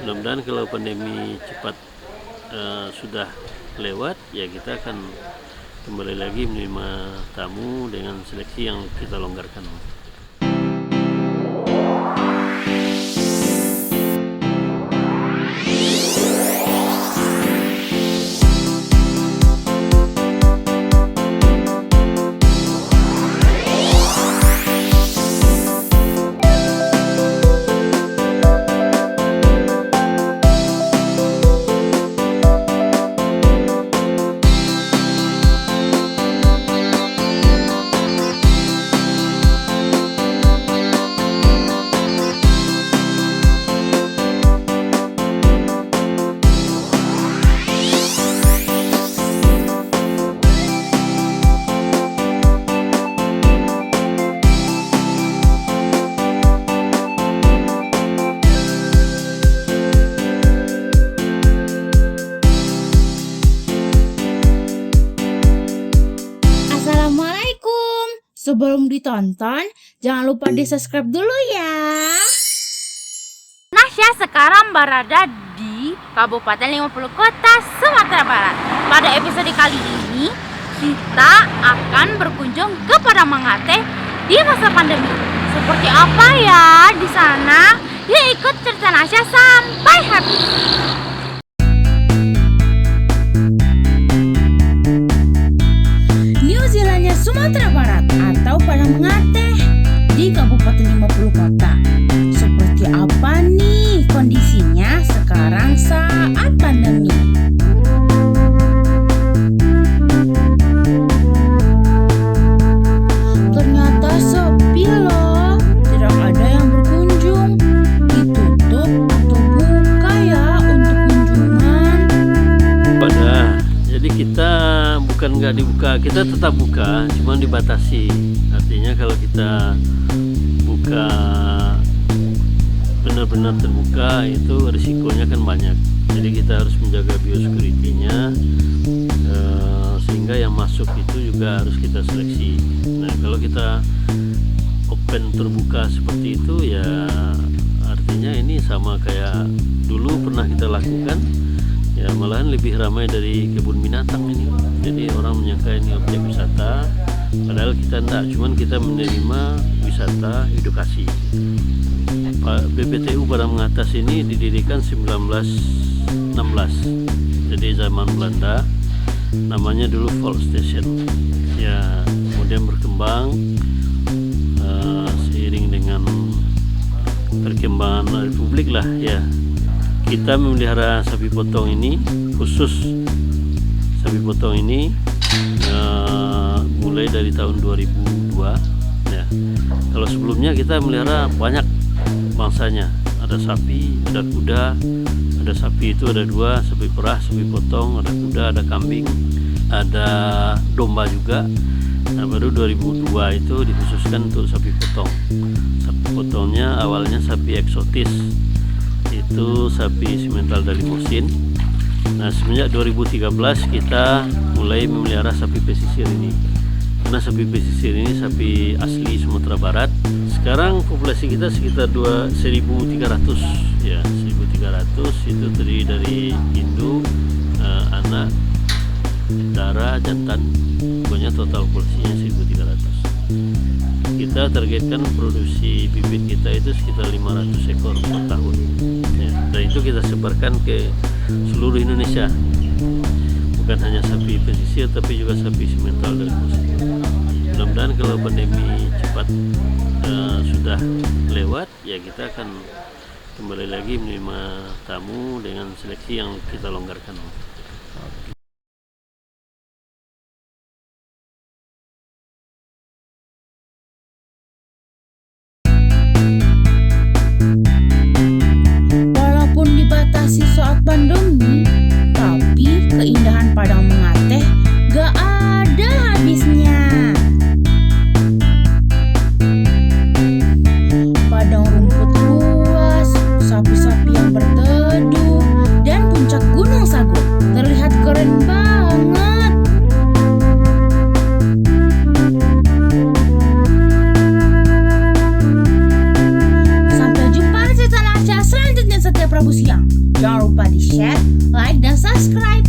Mudah-mudahan kalau pandemi cepat sudah lewat, ya kita akan kembali lagi menerima tamu dengan seleksi yang kita longgarkan. Sebelum ditonton, jangan lupa di-subscribe dulu ya. Nasya sekarang berada di Kabupaten 50 Kota, Sumatera Barat. Pada episode kali ini, kita akan berkunjung ke Padang Mangate di masa pandemi. Seperti apa ya di sana? Yuk ikut cerita Nasya sampai habis. New Zealandnya Sumatera Barat atau Padang Mangate di Kabupaten 50 Kota. Seperti apa nih kondisinya sekarang saat pandemi? Ternyata sepi loh, tidak ada yang berkunjung. Ditutup atau buka ya untuk kunjungan? Jadi kita bukan nggak dibuka, kita tetap buka, cuma dibatasi. Artinya kalau kita buka benar-benar terbuka itu risikonya kan banyak. Jadi kita harus menjaga biosecurity-nya, sehingga yang masuk itu juga harus kita seleksi. Nah, kalau kita open terbuka seperti itu ya artinya ini sama kayak dulu pernah kita lakukan. Ya malahan lebih ramai dari kebun binatang ini. Jadi orang menyangka ini objek wisata, padahal kita enggak, cuman kita menerima wisata edukasi. BPTU Padang Mengatas ini didirikan 1916. Jadi zaman Belanda, namanya dulu Folk Station. Ya kemudian berkembang seiring dengan perkembangan Republik lah ya. Kita memelihara sapi potong ini, khusus sapi potong ini mulai dari tahun 2002 ya. Kalau sebelumnya kita melihara banyak bangsanya, ada sapi, ada kuda, ada sapi itu ada dua, sapi perah, sapi potong, ada kuda, ada kambing, ada domba juga. Nah baru 2002 itu dikhususkan untuk sapi potong. Sapi potongnya awalnya sapi eksotis, itu sapi simental dari Mosin. Nah semenjak 2013 kita mulai memelihara sapi pesisir ini, karena sapi pesisir ini sapi asli Sumatera Barat. Sekarang populasi kita sekitar 1.300 ya, 1.300 itu terdiri dari induk, anak, darah, jantan. Pokoknya total populasinya 1.300. Kita targetkan produksi bibit kita itu sekitar 500 ekor per tahun ya. Dan itu kita sebarkan ke seluruh Indonesia, bukan hanya sapi pesisir tapi juga sapi simental dari Mosin. Mudah-mudahan kalau pandemi cepat sudah lewat, ya kita akan kembali lagi menerima tamu dengan seleksi yang kita longgarkan. Walaupun dibatasi saat pandemi, tapi keindahan Padang Mangate gak ada habisnya. Padang rumput luas, sapi-sapi yang berteduh, dan puncak Gunung Sagut terlihat keren banget. Sampai jumpa di cerita Nasya selanjutnya setiap Rabu siang. Jangan lupa di share, like, dan subscribe.